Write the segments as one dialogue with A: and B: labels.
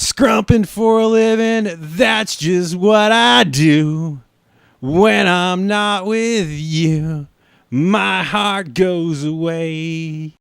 A: Scrumping for a living, that's just what I do. When I'm not with you, my heart goes away.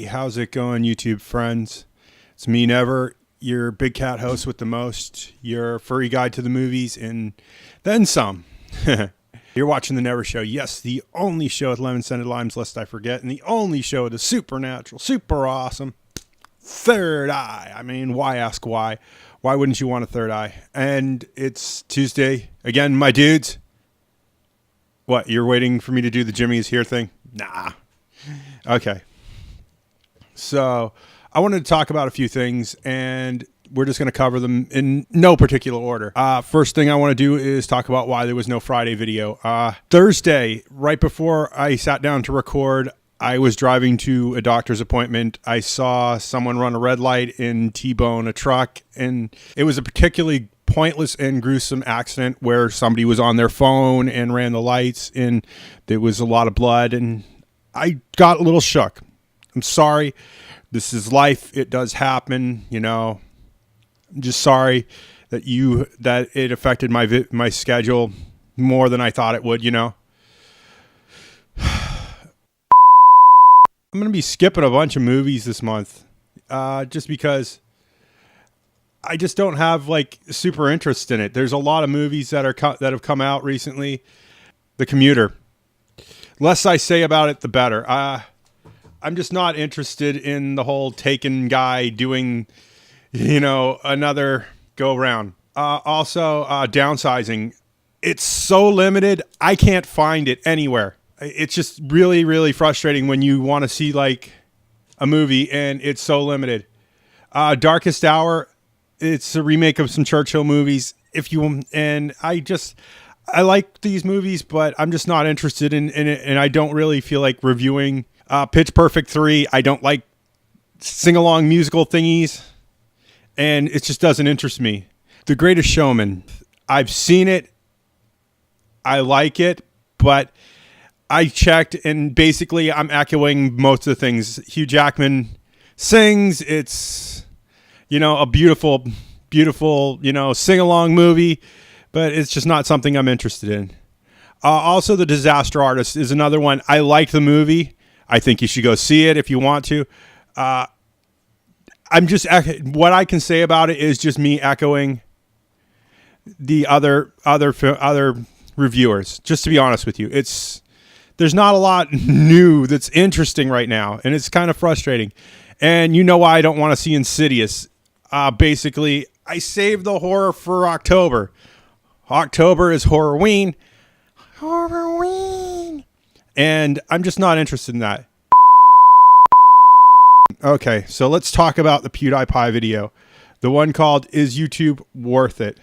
A: How's it going, YouTube friends? It's me, Never, your big cat host with the most, your furry guide to the movies, and then some. You're watching The Never Show. Yes, the only show with lemon-scented limes, lest I forget, and the only show with a supernatural, super awesome third eye. I mean, why ask why? Why wouldn't you want a third eye? And it's Tuesday. Again, my dudes. What, you're waiting for me to do the Jimmy is here thing? Nah. Okay. So I wanted to talk about a few things, and we're just going to cover them in no particular order. First thing I want to do is talk about why there was no Friday video. Thursday, right before I sat down to record, I was driving to a doctor's appointment. I saw someone run a red light and T-bone a truck, and it was a particularly pointless and gruesome accident where somebody was on their phone and ran the lights, and there was a lot of blood, and I got a little shook. I'm sorry. This is life. It does happen. You know, I'm just sorry that it affected my schedule more than I thought it would, you know. I'm going to be skipping a bunch of movies this month just because I just don't have like super interest in it. There's a lot of movies that have come out recently. The Commuter. Less I say about it, the better. I'm just not interested in the whole Taken guy doing, you know, another go round. Also, Downsizing. It's so limited. I can't find it anywhere. It's just really, really frustrating when you want to see like a movie and it's so limited. Darkest Hour. It's a remake of some Churchill movies. I like these movies, but I'm just not interested in it, and I don't really feel like reviewing Pitch Perfect 3. I don't like sing-along musical thingies, and it just doesn't interest me. The Greatest Showman. I've seen it. I like it, but I checked, and basically I'm echoing most of the things. Hugh Jackman sings. It's, you know, a beautiful, beautiful, you know, sing-along movie, but it's just not something I'm interested in. Also, The Disaster Artist is another one. I liked the movie. I think you should go see it if you want to. What I can say about it is just me echoing the other reviewers. Just to be honest with you, there's not a lot new that's interesting right now, and it's kind of frustrating. And you know why I don't want to see Insidious. Basically, I saved the horror for October. October is Horrorween. Horrorween. And I'm just not interested in that. Okay, so let's talk about the Pewdiepie video. The one called, Is YouTube Worth It?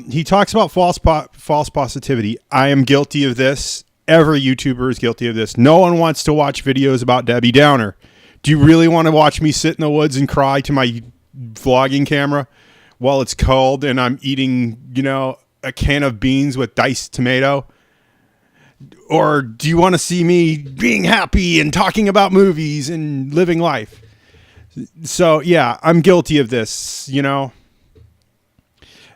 A: He talks about false positivity. I am guilty of this. Every YouTuber is guilty of this. No one wants to watch videos about Debbie Downer. Do you really want to watch me sit in the woods and cry to my vlogging camera while it's cold and I'm eating, you know, a can of beans with diced tomato? Or do you want to see me being happy and talking about movies and living life? So, yeah, I'm guilty of this, you know.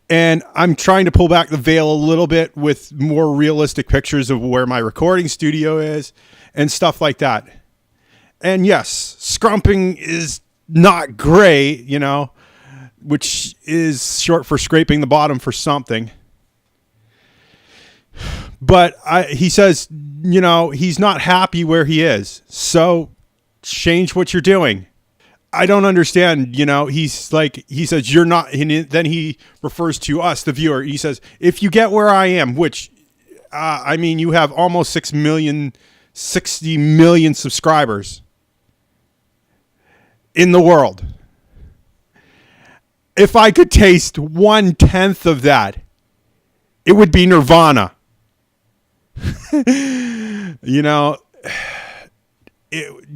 A: And I'm trying to pull back the veil a little bit with more realistic pictures of where my recording studio is and stuff like that. And yes, scrumping is not great, you know, which is short for scraping the bottom for something. But he says, you know, he's not happy where he is. So change what you're doing. I don't understand, you know, he says, you're not, and then he refers to us, the viewer. He says, if you get where I am, which, I mean, you have almost 60 million subscribers in the world. if I could taste 1/10 of that, it would be nirvana. You know,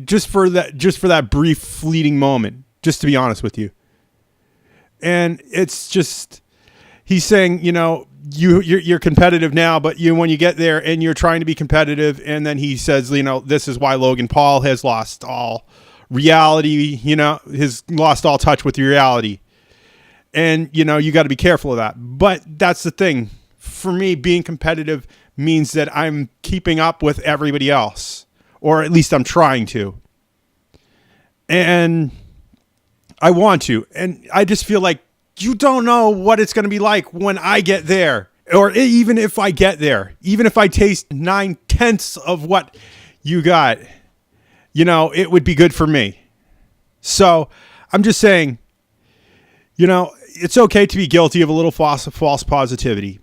A: just for that brief fleeting moment, just to be honest with you. And it's just, he's saying, you know, you're competitive now, but when you get there and you're trying to be competitive, and then he says, you know, this is why Logan Paul has lost all reality, you know, has lost all touch with reality. And, you know, you got to be careful of that. But that's the thing. For me, being competitive means that I'm keeping up with everybody else, or at least I'm trying to. And I want to. And I just feel like you don't know what it's going to be like when I get there, or even if I get there, even if I taste 9/10 of what you got, you know, it would be good for me. So I'm just saying, you know, it's okay to be guilty of a little false positivity.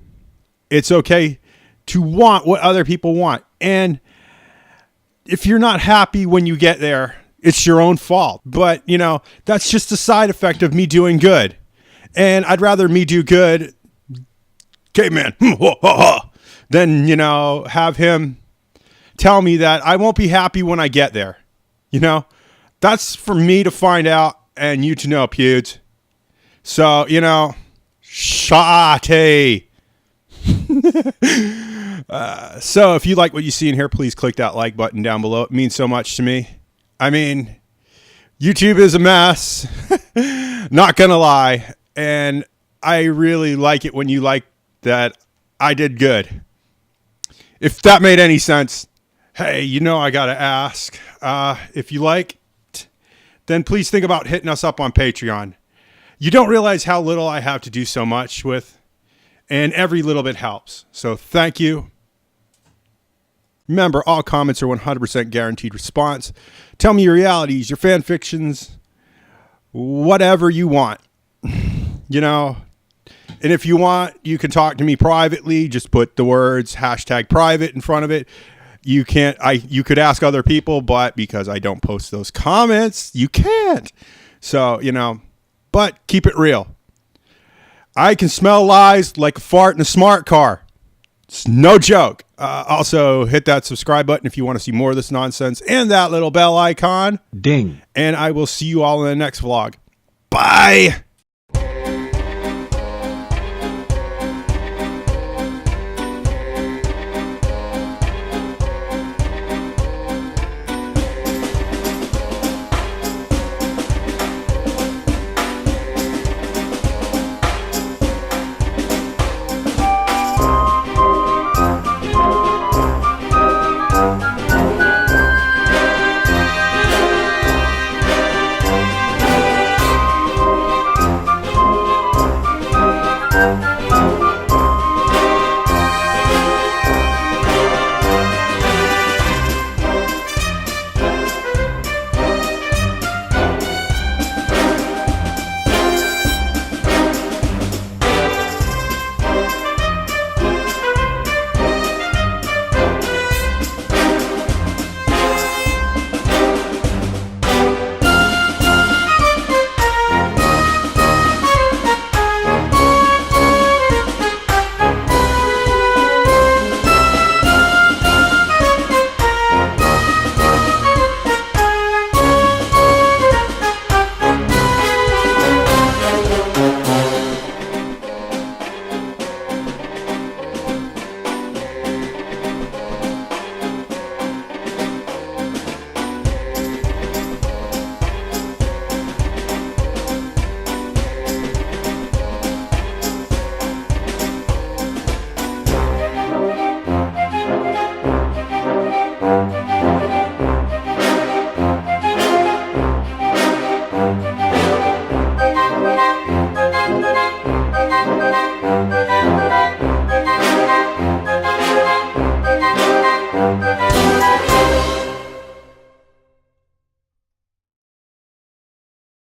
A: It's okay to want what other people want. And if you're not happy when you get there, it's your own fault. But, you know, that's just a side effect of me doing good. And I'd rather me do good, caveman, than, you know, have him tell me that I won't be happy when I get there. You know, that's for me to find out and you to know, Pewds. So, you know, shate. So if you like what you see in here, please click that like button down below. It means so much to me. I mean, YouTube is a mess. Not gonna lie. And I really like it when you like that I did good. If that made any sense. Hey, you know, I gotta ask, if you like, then please think about hitting us up on Patreon. You don't realize how little I have to do so much with, and every little bit helps. So thank you. Remember, all comments are 100% guaranteed response. Tell me your realities, your fan fictions, whatever you want. You know, and if you want, you can talk to me privately. Just put the words #private in front of it. You could ask other people, but because I don't post those comments, you can't. So, you know, but keep it real. I can smell lies like a fart in a smart car. It's no joke. Also, hit that subscribe button if you want to see more of this nonsense, and that little bell icon.
B: Ding.
A: And I will see you all in the next vlog. Bye.